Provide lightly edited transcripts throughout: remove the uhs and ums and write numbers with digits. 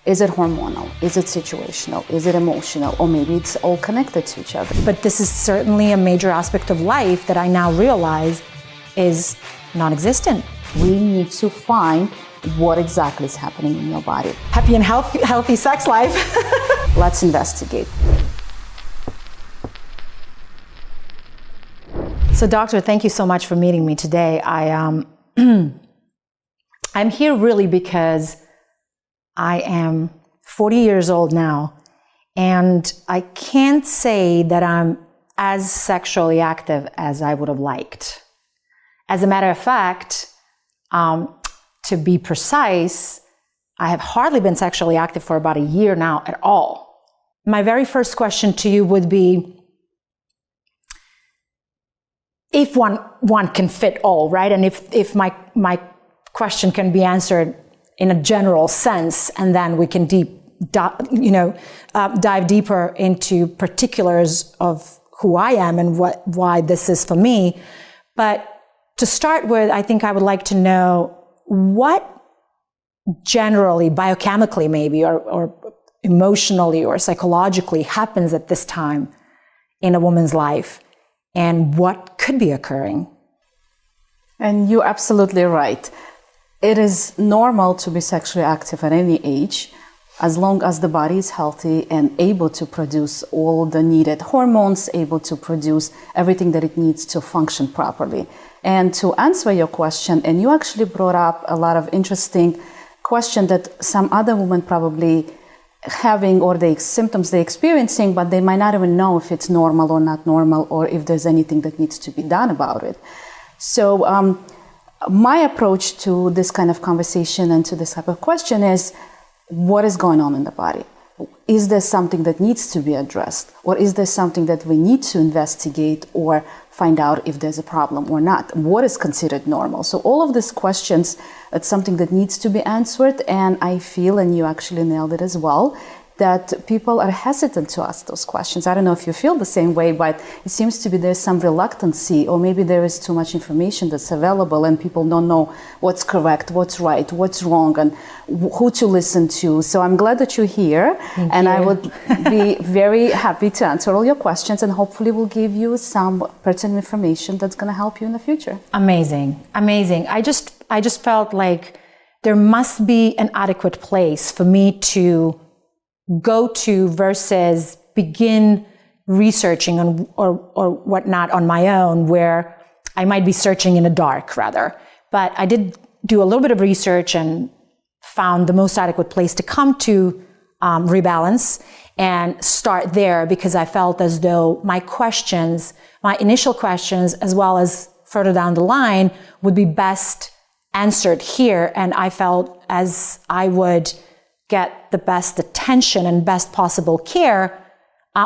Is it hormonal? Is it situational? Is it emotional? Or maybe it's all connected to each other. But this is certainly a major aspect of life that I now realize is non-existent. We need to find what exactly is happening in your body. Happy and healthy sex life. Let's investigate. So, doctor, thank you so much for meeting me today. I'm here really because I am 40 years old now, and I can't say that I'm as sexually active as I would have liked. As a matter of fact, to be precise, I have hardly been sexually active for about a year now at all. My very first question to you would be, if one can fit all, right? And if my question can be answered in a general sense, and then we can dive deeper into particulars of who I am and why this is for me. But to start with, I think I would like to know what generally, biochemically maybe, or emotionally or psychologically happens at this time in a woman's life, and what could be occurring. And you're absolutely right. It is normal to be sexually active at any age, as long as the body is healthy and able to produce all the needed hormones, able to produce everything that it needs to function properly. And to answer your question, and you actually brought up a lot of interesting questions that some other women probably having, or the symptoms they're experiencing, but they might not even know if it's normal or not normal, or if there's anything that needs to be done about it. So my approach to this kind of conversation and to this type of question is, what is going on in the body? Is there something that needs to be addressed? Or is there something that we need to investigate or find out if there's a problem or not? What is considered normal? So all of these questions, it's something that needs to be answered. And I feel, and you actually nailed it as well, that people are hesitant to ask those questions. I don't know if you feel the same way, but it seems to be there's some reluctancy, or maybe there is too much information that's available and people don't know what's correct, what's right, what's wrong, and who to listen to. So I'm glad that you're here. Thank and you. I would be very happy to answer all your questions, and hopefully we'll give you some pertinent information that's going to help you in the future. Amazing, amazing. I just felt like there must be an adequate place for me to go to versus begin researching or whatnot on my own, where I might be searching in the dark rather. But I did do a little bit of research and found the most adequate place to come to ReBalance and start there, because I felt as though my initial questions, as well as further down the line, would be best answered here. And I felt as I would get the best attention and best possible care,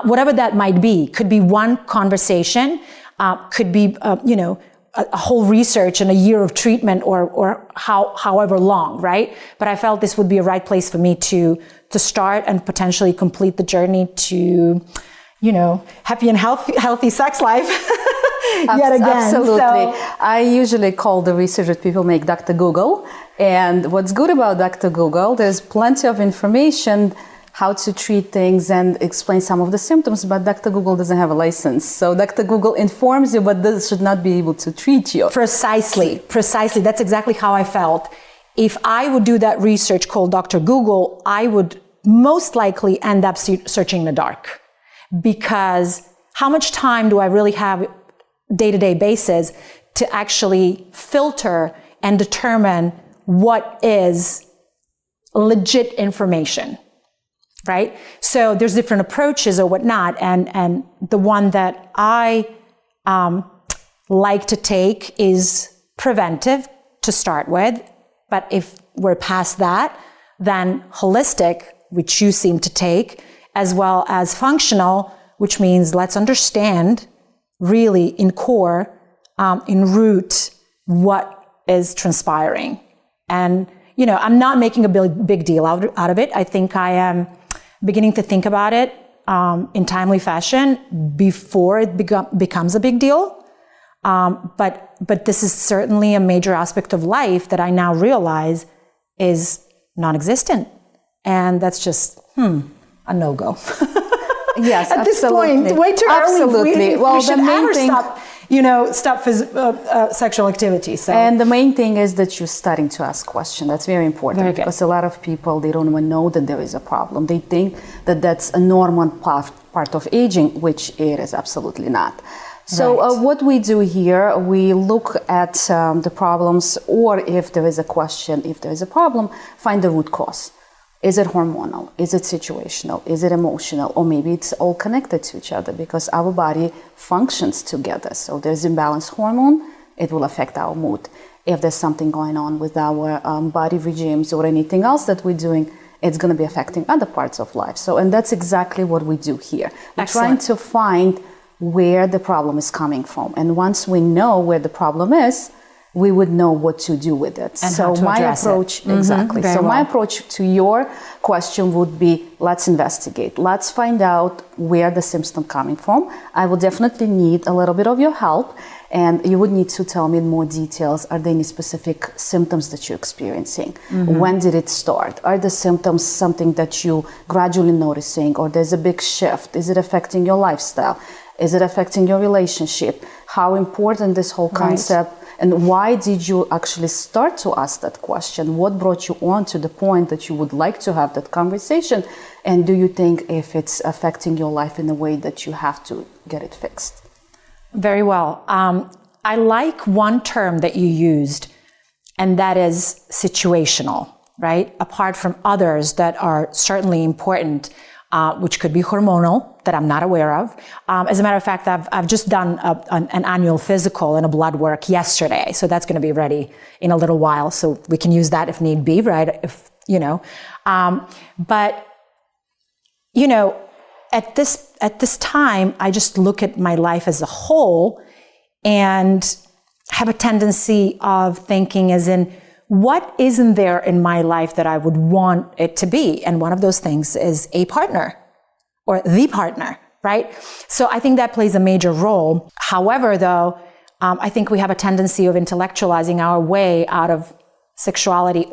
whatever that might be. Could be one conversation, could be a whole research and a year of treatment, or however long, right? But I felt this would be a right place for me to start and potentially complete the journey to, happy and healthy sex life. Yet again. Absolutely. So, I usually call the research that people make Dr. Google. And what's good about Dr. Google, there's plenty of information how to treat things and explain some of the symptoms, but Dr. Google doesn't have a license. So Dr. Google informs you, but this should not be able to treat you. Precisely. That's exactly how I felt. If I would do that research called Dr. Google, I would most likely end up searching in the dark. Because how much time do I really have day-to-day basis to actually filter and determine what is legit information, right? So there's different approaches or whatnot, and the one that I like to take is preventive to start with, but if we're past that, then holistic, which you seem to take, as well as functional, which means let's understand really in core, in root, what is transpiring. And, I'm not making a big deal out of it. I think I am beginning to think about it in timely fashion before it becomes a big deal. But this is certainly a major aspect of life that I now realize is non-existent. And that's just, a no-go. Yes, at this point, way too absolutely. early. Well, we should the main ever thing, stop sexual activity. So. And the main thing is that you're starting to ask questions. That's very important because a lot of people, they don't even know that there is a problem. They think that that's a normal part of aging, which it is absolutely not. So what we do here, we look at the problems, or if there is a question, if there is a problem, find the root cause. Is it hormonal? Is it situational? Is it emotional? Or maybe it's all connected to each other because our body functions together. So there's imbalanced hormone, it will affect our mood. If there's something going on with our body regimes or anything else that we're doing, it's going to be affecting other parts of life. So, and that's exactly what we do here. We're trying to find where the problem is coming from. And once we know where the problem is, we would know what to do with it. And so my approach, exactly. So my approach to your question would be, let's investigate. Let's find out where the symptom coming from. I will definitely need a little bit of your help, and you would need to tell me in more details. Are there any specific symptoms that you're experiencing? When did it start? Are the symptoms something that you gradually noticing, or there's a big shift? Is it affecting your lifestyle? Is it affecting your relationship? How important this whole concept? And why did you actually start to ask that question? What brought you on to the point that you would like to have that conversation? And do you think if it's affecting your life in a way that you have to get it fixed? Very well. I like one term that you used, and that is situational, right? Apart from others that are certainly important, which could be hormonal, that I'm not aware of. As a matter of fact, I've just done an annual physical and a blood work yesterday. So that's going to be ready in a little while. So we can use that if need be, right? But at this time, I just look at my life as a whole and have a tendency of thinking as in, what isn't there in my life that I would want it to be? And one of those things is a partner or the partner, right? So I think that plays a major role. However, though, I think we have a tendency of intellectualizing our way out of sexuality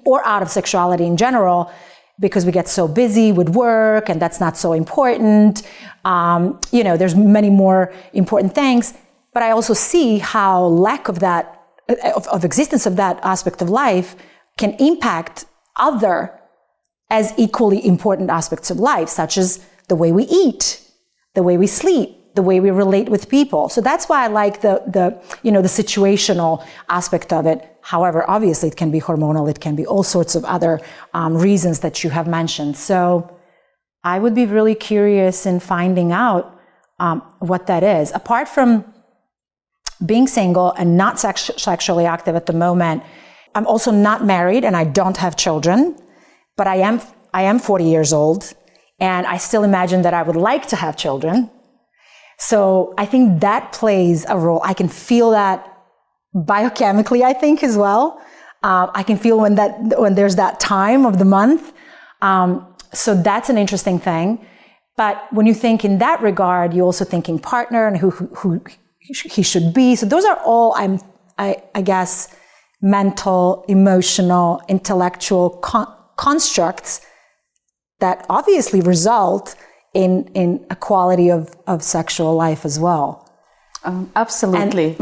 or out of sexuality in general because we get so busy with work and that's not so important. There's many more important things, but I also see how lack of that of existence of that aspect of life can impact other as equally important aspects of life, such as the way we eat, the way we sleep, the way we relate with people. So that's why I like the situational aspect of it. However, obviously it can be hormonal, it can be all sorts of other reasons that you have mentioned. So I would be really curious in finding out what that is. Apart from being single and not sexually active at the moment, I'm also not married and I don't have children, but I am 40 years old and I still imagine that I would like to have children. So I think that plays a role. I can feel that biochemically, I think, as well. I can feel when there's that time of the month. So that's an interesting thing. But when you think in that regard, you also thinking partner and who he should be. So those are all, I guess, mental, emotional, intellectual constructs that obviously result in a quality of sexual life as well. Absolutely.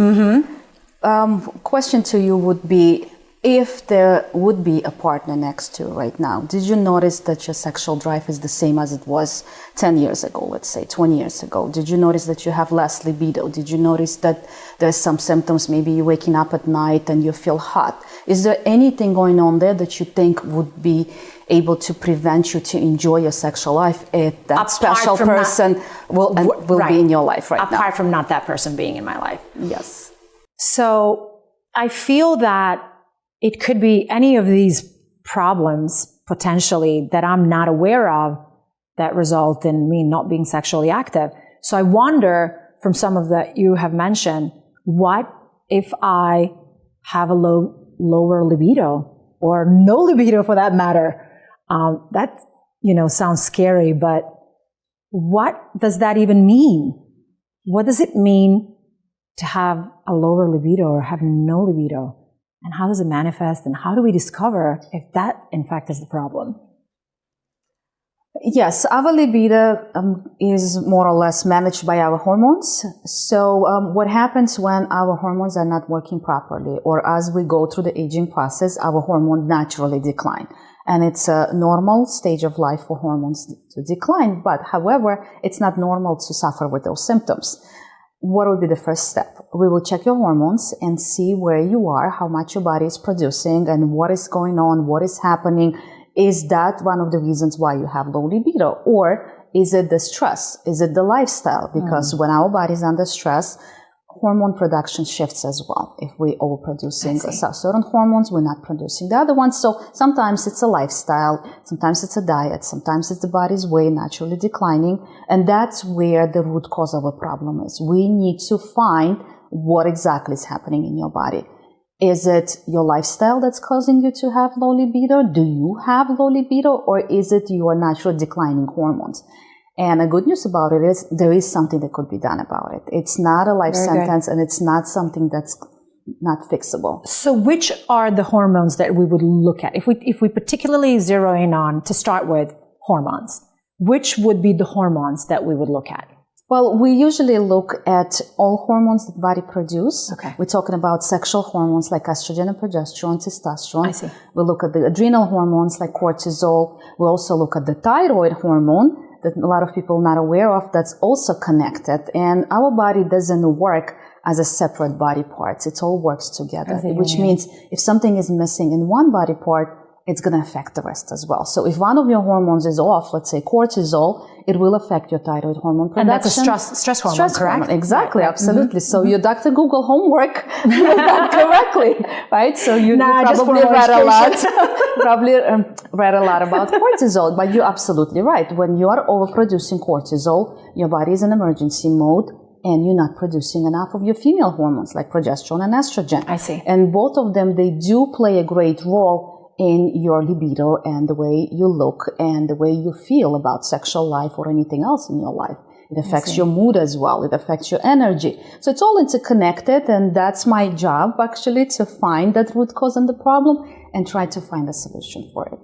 Question to you would be, if there would be a partner next to you right now, did you notice that your sexual drive is the same as it was 10 years ago, let's say 20 years ago? Did you notice that you have less libido? Did you notice that there's some symptoms, maybe you're waking up at night and you feel hot? Is there anything going on there that you think would be able to prevent you to enjoy your sexual life if that special person will be in your life right now? Apart from not that person being in my life. Yes. So I feel that it could be any of these problems potentially that I'm not aware of that result in me not being sexually active. So I wonder, from some of that you have mentioned, what if I have a lower libido or no libido for that matter? That, sounds scary, but what does that even mean? What does it mean to have a lower libido or have no libido? And how does it manifest? And how do we discover if that, in fact, is the problem? Yes, our libido is more or less managed by our hormones. So what happens when our hormones are not working properly, or as we go through the aging process, our hormones naturally decline. And it's a normal stage of life for hormones to decline. But however, it's not normal to suffer with those symptoms. What would be the first step? We will check your hormones and see where you are, how much your body is producing, and what is going on, what is happening. Is that one of the reasons why you have low libido? Or is it the stress? Is it the lifestyle? Because when our body is under stress, hormone production shifts as well. If we're overproducing certain hormones, we're not producing the other ones. So sometimes it's a lifestyle, sometimes it's a diet, sometimes it's the body's way naturally declining. And that's where the root cause of a problem is. We need to find what exactly is happening in your body. Is it your lifestyle that's causing you to have low libido? Do you have low libido? Or is it your natural declining hormones? And the good news about it is there is something that could be done about it. It's not a life sentence, and it's not something that's not fixable. So which are the hormones that we would look at? If we particularly zero in on, to start with, hormones, which would be the hormones that we would look at? Well, we usually look at all hormones that the body produces. Okay. We're talking about sexual hormones like estrogen and progesterone, testosterone. I see. We look at the adrenal hormones like cortisol. We also look at the thyroid hormone that a lot of people are not aware of, that's also connected. And our body doesn't work as a separate body parts. It all works together, which means if something is missing in one body part, it's going to affect the rest as well. So if one of your hormones is off, let's say cortisol, it will affect your thyroid hormone production. And that's a stress hormone, correct? Hormone. Exactly, right. Absolutely. So your Dr. Google homework did that correctly, right? So you probably read a lot, read a lot about cortisol, but you're absolutely right. When you are overproducing cortisol, your body is in emergency mode, and you're not producing enough of your female hormones like progesterone and estrogen. I see. And both of them, they do play a great role in your libido and the way you look and the way you feel about sexual life or anything else in your life. It affects your mood as well. It affects your energy. So it's all interconnected, and that's my job actually, to find that root cause and the problem and try to find a solution for it.